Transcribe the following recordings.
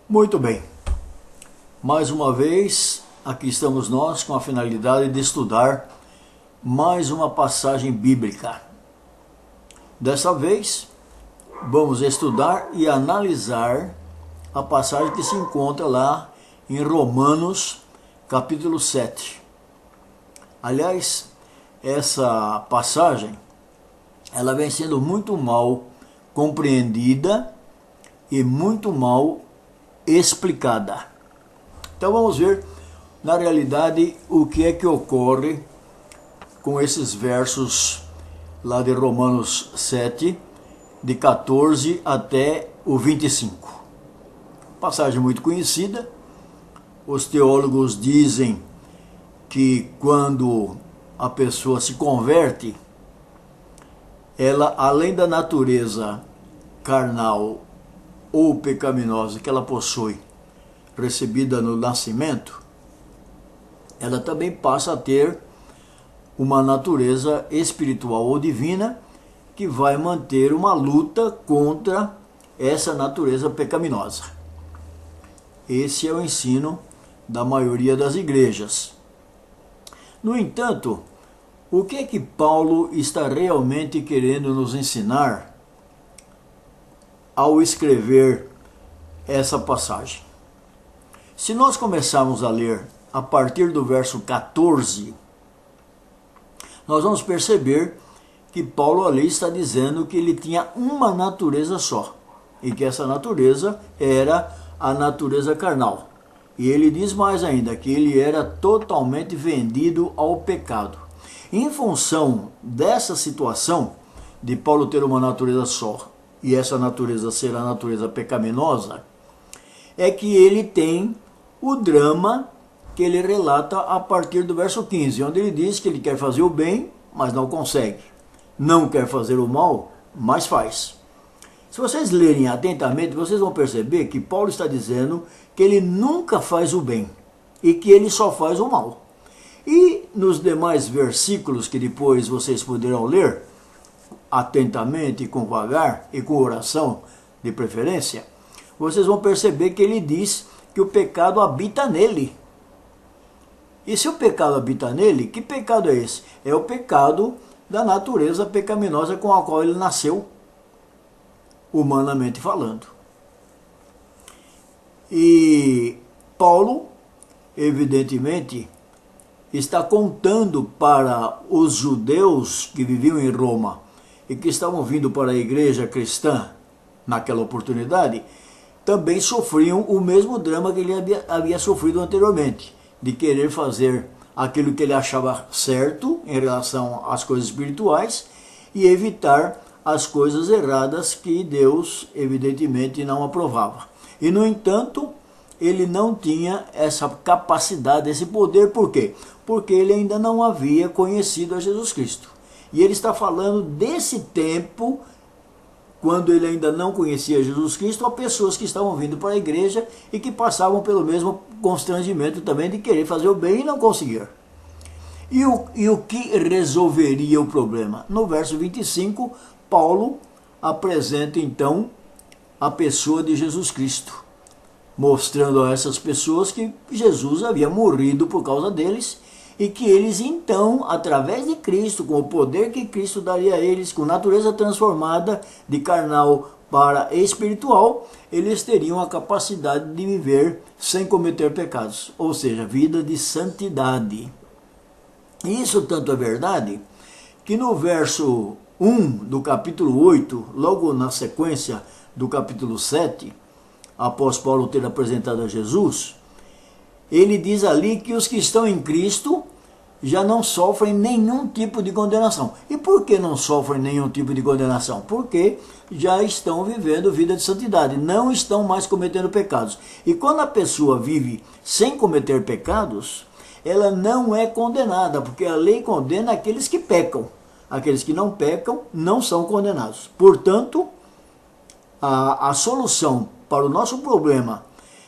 Muito bem, mais uma vez aqui estamos nós com a finalidade de estudar mais uma passagem bíblica. Dessa vez vamos estudar e analisar a passagem que se encontra lá em Romanos capítulo 7. Aliás, essa passagem ela vem sendo muito mal compreendida e muito mal explicada. Então vamos ver, na realidade, o que é que ocorre com esses versos lá de Romanos 7, de 14 até o 25. Passagem muito conhecida. Os teólogos dizem que quando a pessoa se converte, ela, além da natureza carnal ou pecaminosa que ela possui, recebida no nascimento, ela também passa a ter uma natureza espiritual ou divina que vai manter uma luta contra essa natureza pecaminosa. Esse é o ensino da maioria das igrejas. No entanto, o que é que Paulo está realmente querendo nos ensinar ao escrever essa passagem? Se nós começarmos a ler a partir do verso 14, nós vamos perceber que Paulo ali está dizendo que ele tinha uma natureza só, e que essa natureza era a natureza carnal. E ele diz mais ainda, que ele era totalmente vendido ao pecado. Em função dessa situação de Paulo ter uma natureza só, e essa natureza ser a natureza pecaminosa, é que ele tem o drama que ele relata a partir do verso 15, onde ele diz que ele quer fazer o bem, mas não consegue. Não quer fazer o mal, mas faz. Se vocês lerem atentamente, vocês vão perceber que Paulo está dizendo que ele nunca faz o bem e que ele só faz o mal. E nos demais versículos que depois vocês poderão ler, atentamente, com vagar e com oração de preferência, vocês vão perceber que ele diz que o pecado habita nele. E se o pecado habita nele, que pecado é esse? É o pecado da natureza pecaminosa com a qual ele nasceu, humanamente falando. E Paulo, evidentemente, está contando para os judeus que viviam em Roma e que estavam vindo para a igreja cristã naquela oportunidade, também sofriam o mesmo drama que ele havia sofrido anteriormente, de querer fazer aquilo que ele achava certo em relação às coisas espirituais e evitar as coisas erradas que Deus, evidentemente, não aprovava. E, no entanto, ele não tinha essa capacidade, esse poder. Por quê? Porque ele ainda não havia conhecido a Jesus Cristo. E ele está falando desse tempo, quando ele ainda não conhecia Jesus Cristo, a pessoas que estavam vindo para a igreja e que passavam pelo mesmo constrangimento também de querer fazer o bem e não conseguir. E o que resolveria o problema? No verso 25, Paulo apresenta então a pessoa de Jesus Cristo, mostrando a essas pessoas que Jesus havia morrido por causa deles e que eles então, através de Cristo, com o poder que Cristo daria a eles, com natureza transformada de carnal para espiritual, eles teriam a capacidade de viver sem cometer pecados, ou seja, vida de santidade. E isso tanto é verdade que no verso 1 do capítulo 8, logo na sequência do capítulo 7, após Paulo ter apresentado a Jesus, ele diz ali que os que estão em Cristo já não sofrem nenhum tipo de condenação. E por que não sofrem nenhum tipo de condenação? Porque já estão vivendo vida de santidade, não estão mais cometendo pecados. E quando a pessoa vive sem cometer pecados, ela não é condenada, porque a lei condena aqueles que pecam. Aqueles que não pecam não são condenados. Portanto, a solução para o nosso problema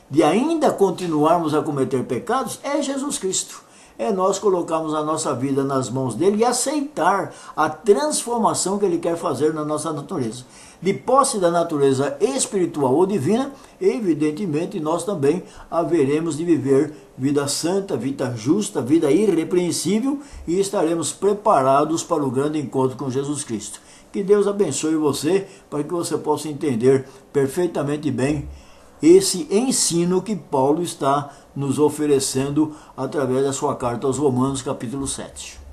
de ainda continuarmos a cometer pecados é Jesus Cristo. é nós colocarmos a nossa vida nas mãos dele e aceitar a transformação que ele quer fazer na nossa natureza. De posse da natureza espiritual ou divina, evidentemente nós também haveremos de viver vida santa, vida justa, vida irrepreensível e estaremos preparados para o grande encontro com Jesus Cristo. Que Deus abençoe você para que você possa entender perfeitamente bem esse ensino que Paulo está nos oferecendo através da sua carta aos Romanos, capítulo 7.